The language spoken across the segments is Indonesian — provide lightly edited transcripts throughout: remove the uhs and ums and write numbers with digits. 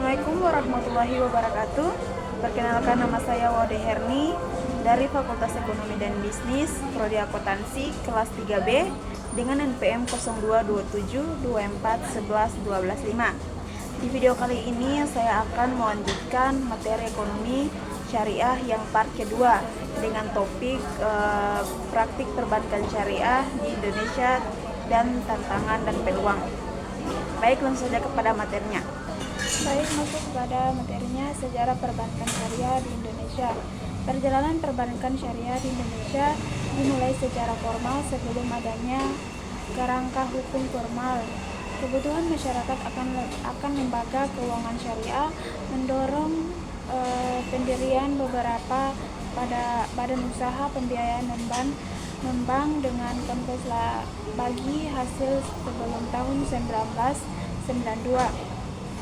Assalamualaikum warahmatullahi wabarakatuh. Perkenalkan, nama saya Wade Herni dari Fakultas Ekonomi dan Bisnis, Prodi Akuntansi, kelas 3B dengan NPM 0227241125. Di video kali ini saya akan melanjutkan materi ekonomi syariah yang part kedua dengan topik praktik perbankan syariah di Indonesia dan tantangan dan peluang. Baik, langsung saja kepada materinya. Baik, masuk pada materinya, sejarah perbankan syariah di Indonesia. Perjalanan perbankan syariah di Indonesia dimulai secara formal sebelum adanya kerangka hukum formal. Kebutuhan masyarakat akan lembaga keuangan syariah mendorong pendirian beberapa badan usaha pembiayaan non-bank dengan konvers bagi hasil sebelum tahun 1992.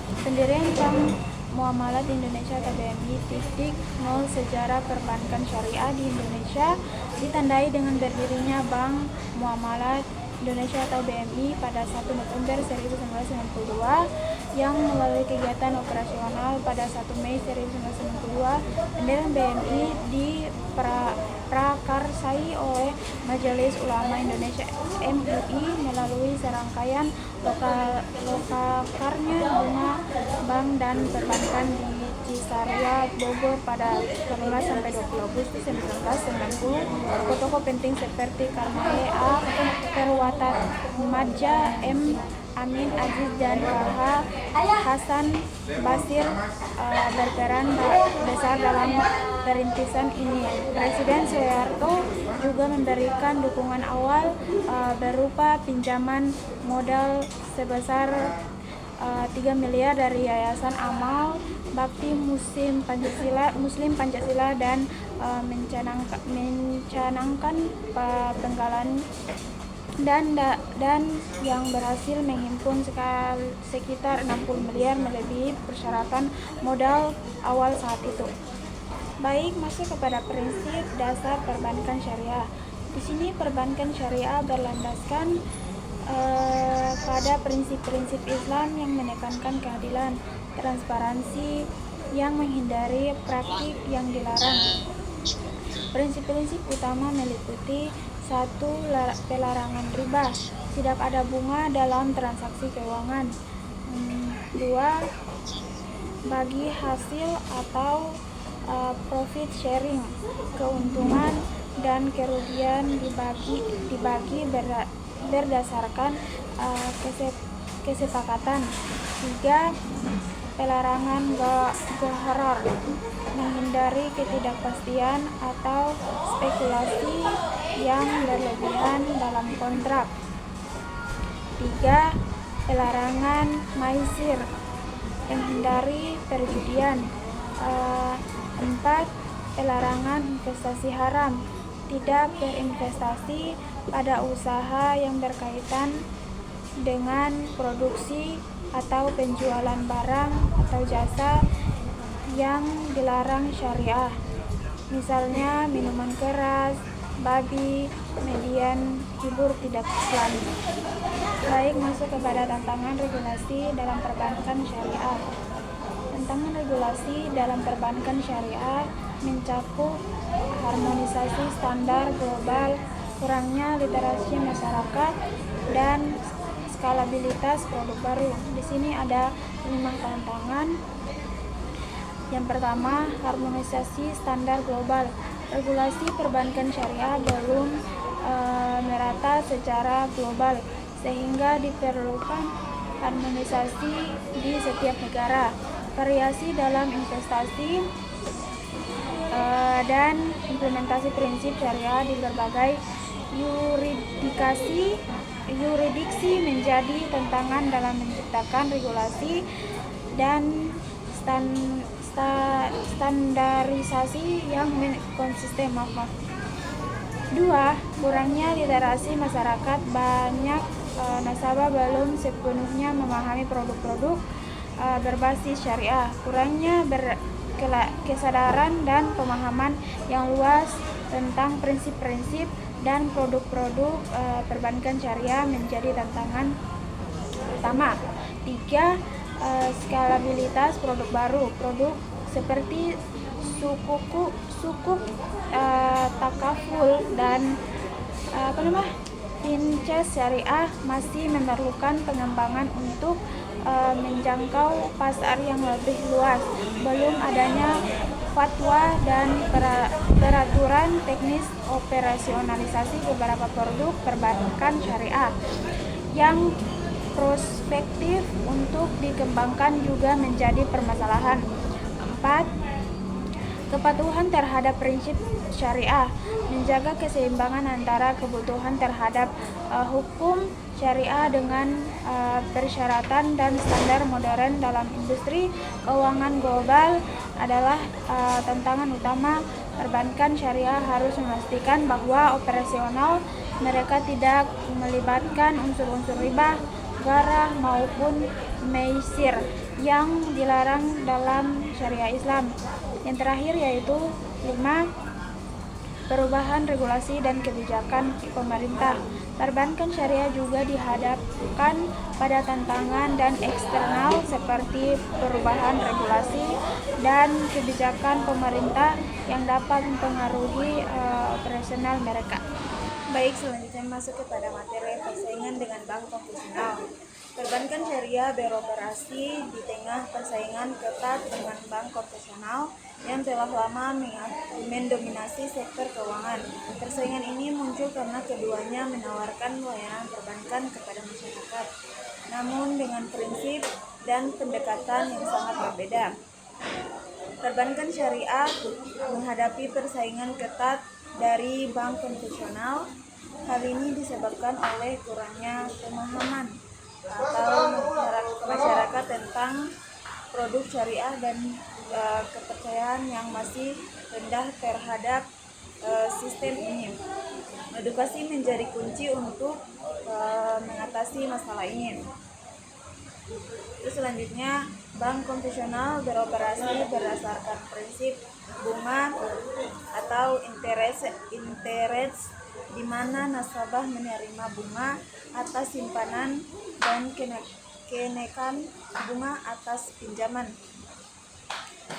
Pendirian Bank Muamalat Indonesia atau BMI titik nol. Sejarah perbankan syariah di Indonesia ditandai dengan berdirinya Bank Muamalat Indonesia atau BMI pada 1 November 1992 yang melalui kegiatan operasional pada 1 Mei 1992. Pendirian BMI diprakarsai oleh Majelis Ulama Indonesia MUI melalui serangkaian lokakarnya bunga bank dan perbankan di Cisarua, Bogor pada 15-20 Agustus 1990. Tokoh penting seperti Karmel A. Perwata-Madja, M. Amin Aziz dan H. Hasan Basir berperan besar dalam perintisan ini. Presiden Soeharto juga memberikan dukungan awal berupa pinjaman modal sebesar 3 miliar dari Yayasan Amal Bakti Muslim Pancasila dan mencanangkan penggalan dan yang berhasil menghimpun sekitar 60 miliar melebihi persyaratan modal awal saat itu. Baik, masuk kepada prinsip dasar perbankan syariah. Di sini perbankan syariah berlandaskan pada prinsip-prinsip Islam yang menekankan keadilan, transparansi, yang menghindari praktik yang dilarang. Prinsip-prinsip utama meliputi: 1. Pelarangan riba, tidak ada bunga dalam transaksi keuangan. 2. Bagi hasil atau profit sharing, keuntungan dan kerugian dibagi berdasarkan kesepakatan. 3. Pelarangan gharar, menghindari ketidakpastian atau spekulasi yang berlebihan dalam kontrak. 3. Pelarangan maisir, menghindari perjudian. 4. Pelarangan investasi haram, tidak berinvestasi pada usaha yang berkaitan dengan produksi atau penjualan barang atau jasa yang dilarang syariah, misalnya minuman keras, babi, median hibur tidak Islami. Baik, masuk kepada tantangan regulasi dalam perbankan syariah. Tantangan regulasi dalam perbankan syariah mencakup harmonisasi standar global, kurangnya literasi masyarakat, dan skalabilitas produk baru. Di sini ada 5 tantangan. Yang pertama, harmonisasi standar global. Regulasi perbankan syariah belum merata secara global, sehingga diperlukan harmonisasi di setiap negara. Variasi dalam investasi dan implementasi prinsip syariah di berbagai yuridiksi menjadi tantangan dalam menciptakan regulasi dan standarisasi yang konsisten. 2. Kurangnya literasi masyarakat. Banyak nasabah belum sepenuhnya memahami produk-produk berbasis syariah. Kurangnya kesadaran dan pemahaman yang luas tentang prinsip-prinsip dan produk-produk perbankan syariah menjadi tantangan utama. 3. skalabilitas produk baru. Produk seperti sukuk takaful dan Fintech syariah masih memerlukan pengembangan untuk menjangkau pasar yang lebih luas. Belum adanya fatwa dan peraturan teknis operasionalisasi beberapa produk perbankan syariah yang prospektif untuk dikembangkan juga menjadi permasalahan. 4. Kepatuhan terhadap prinsip syariah, menjaga keseimbangan antara kebutuhan terhadap hukum syariah dengan persyaratan dan standar modern dalam industri keuangan global adalah tantangan utama. Perbankan syariah harus memastikan bahwa operasional mereka tidak melibatkan unsur-unsur riba, gharah maupun maisir yang dilarang dalam syariah Islam. Yang terakhir yaitu 5. Perubahan regulasi dan kebijakan pemerintah. Perbankan syariah juga dihadapkan pada tantangan dan eksternal seperti perubahan regulasi dan kebijakan pemerintah yang dapat mempengaruhi operasional mereka. Baik, selanjutnya masuk kepada materi persaingan dengan bank konvensional. Perbankan syariah beroperasi di tengah persaingan ketat dengan bank konvensional yang telah lama mendominasi sektor keuangan. Persaingan ini muncul karena keduanya menawarkan layanan perbankan kepada masyarakat, namun dengan prinsip dan pendekatan yang sangat berbeda. Perbankan syariah menghadapi persaingan ketat dari bank konvensional. Hal ini disebabkan oleh kurangnya pemahaman atau masyarakat tentang produk syariah dan kepercayaan yang masih rendah terhadap sistem ini. Edukasi menjadi kunci untuk mengatasi masalah ini. Terus selanjutnya, bank konvensional beroperasi berdasarkan prinsip bunga atau interest di mana nasabah menerima bunga atas simpanan dan kenaikan bunga atas pinjaman.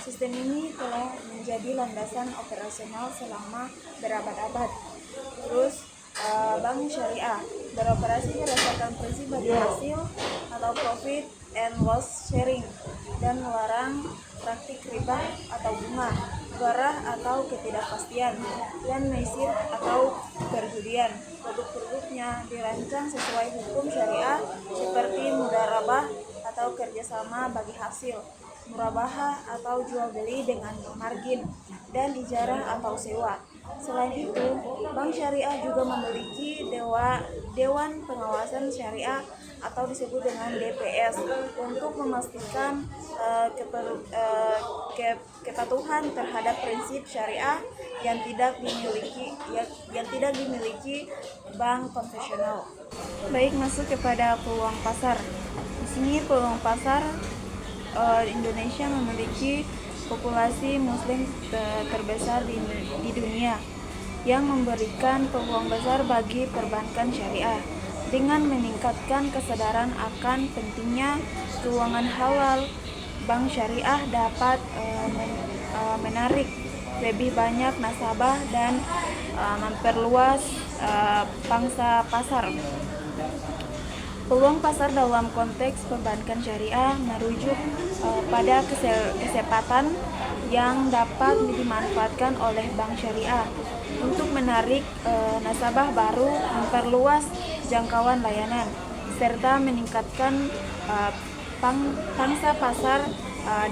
Sistem ini telah menjadi landasan operasional selama berabad-abad. Terus bank syariah beroperasi berdasarkan prinsip bagi hasil atau profit and loss sharing dan melarang praktik riba atau bunga, gharah atau ketidakpastian, dan maisir atau perjudian. Produk-produknya dirancang sesuai hukum syariah seperti mudharabah atau kerjasama bagi hasil, murabahah atau jual beli dengan margin, dan ijarah atau sewa. Selain itu, bank syariah juga memiliki Dewan Pengawasan Syariah atau disebut dengan DPS untuk memastikan kepatuhan terhadap prinsip syariah yang tidak dimiliki bank konvensional. Baik, masuk kepada peluang pasar. Di sini peluang pasar Indonesia memiliki populasi muslim terbesar di dunia yang memberikan peluang besar bagi perbankan syariah. Dengan meningkatkan kesadaran akan pentingnya keuangan halal, bank syariah dapat menarik lebih banyak nasabah dan memperluas pangsa pasar. Peluang pasar dalam konteks perbankan syariah merujuk pada kesempatan yang dapat dimanfaatkan oleh bank syariah untuk menarik nasabah baru, memperluas jangkauan layanan, serta meningkatkan pangsa pasar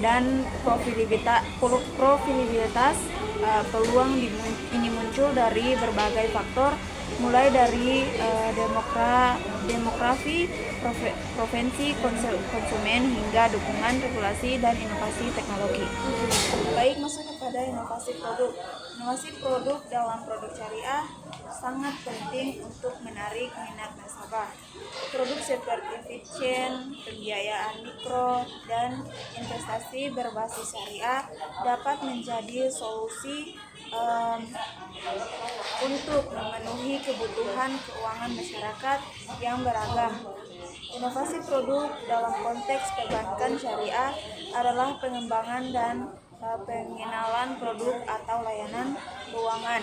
dan profilibilitas. Peluang ini muncul dari berbagai faktor, mulai dari demografi, provinsi konsumen hingga dukungan regulasi dan inovasi teknologi. Baik, masuk kepada inovasi produk. Inovasi produk dalam produk syariah sangat penting untuk menarik minat nasabah. Produk seperti fitchen, pembiayaan mikro, dan investasi berbasis syariah dapat menjadi solusi untuk memenuhi kebutuhan keuangan masyarakat yang beragam. Inovasi produk dalam konteks perbankan syariah adalah pengembangan dan pengenalan produk atau layanan keuangan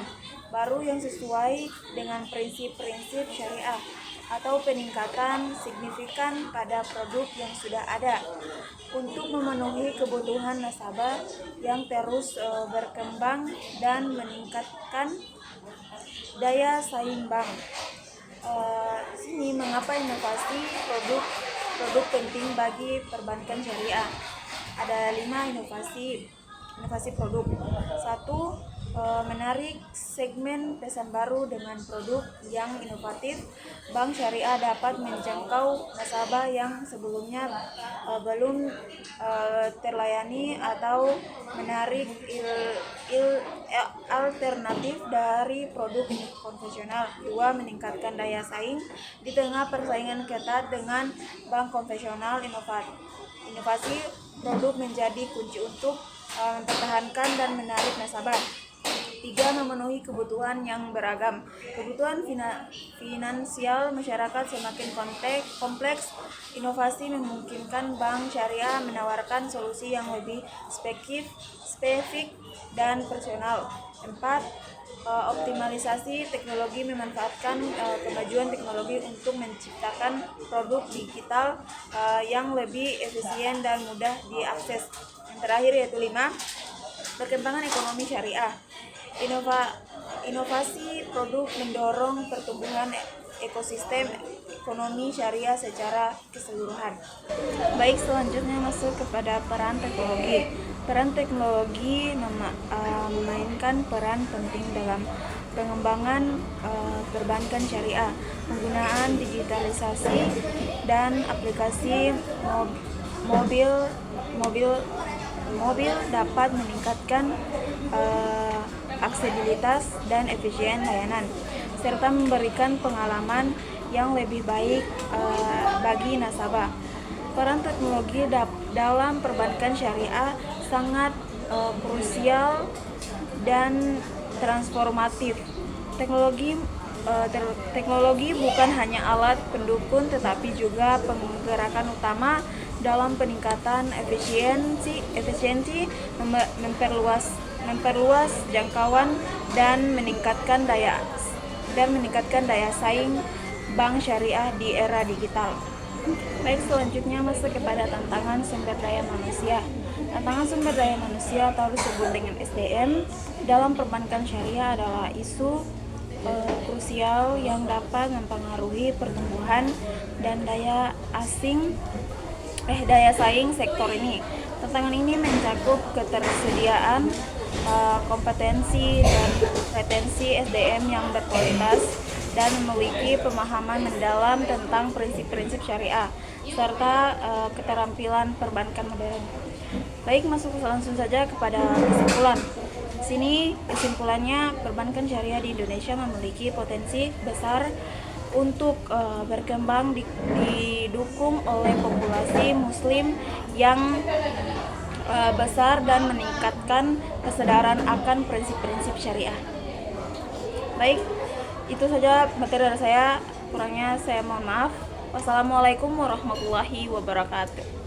baru yang sesuai dengan prinsip-prinsip syariah atau peningkatan signifikan pada produk yang sudah ada untuk memenuhi kebutuhan nasabah yang terus berkembang dan meningkatkan daya saing bank. Sini mengapa inovasi produk penting bagi perbankan syariah. Ada 5 inovasi produk. 1. Menarik segmen pesan baru dengan produk yang inovatif. Bank syariah dapat menjangkau nasabah yang sebelumnya belum terlayani atau menarik alternatif dari produk konvensional. 2. Meningkatkan daya saing di tengah persaingan ketat dengan bank konvensional. Inovasi produk menjadi kunci untuk mempertahankan dan menarik nasabah. 3. Memenuhi kebutuhan yang beragam. Kebutuhan finansial masyarakat semakin kompleks. Inovasi memungkinkan bank syariah menawarkan solusi yang lebih spesifik dan personal. 4. Optimalisasi teknologi memanfaatkan kemajuan teknologi untuk menciptakan produk digital yang lebih efisien dan mudah diakses. Yang terakhir yaitu 5. Perkembangan ekonomi syariah. Inovasi produk mendorong pertumbuhan ekosistem ekonomi syariah secara keseluruhan. Baik, selanjutnya masuk kepada peran teknologi. Peran teknologi memainkan peran penting dalam pengembangan perbankan syariah. Penggunaan digitalisasi dan aplikasi mobil dapat meningkatkan aksesibilitas dan efisien layanan, serta memberikan pengalaman yang lebih baik bagi nasabah. Peran teknologi dalam perbankan syariah sangat krusial dan transformatif. Teknologi bukan hanya alat pendukung tetapi juga penggerak utama dalam peningkatan efisiensi, memperluas jangkauan dan meningkatkan daya saing bank syariah di era digital. Baik, selanjutnya masuk kepada tantangan sumber daya manusia. Tantangan sumber daya manusia atau disebut dengan SDM dalam perbankan syariah adalah isu krusial yang dapat mempengaruhi pertumbuhan dan daya saing sektor ini. Tantangan ini mencakup ketersediaan kompetensi dan retensi SDM yang berkualitas dan memiliki pemahaman mendalam tentang prinsip-prinsip syariah serta keterampilan perbankan modern. Baik, masuk langsung saja kepada kesimpulan. Di sini kesimpulannya, perbankan syariah di Indonesia memiliki potensi besar untuk berkembang didukung oleh populasi muslim yang besar dan meningkatkan kesadaran akan prinsip-prinsip syariah. Baik, itu saja materi dari saya. Kurangnya saya mohon maaf. Wassalamualaikum warahmatullahi wabarakatuh.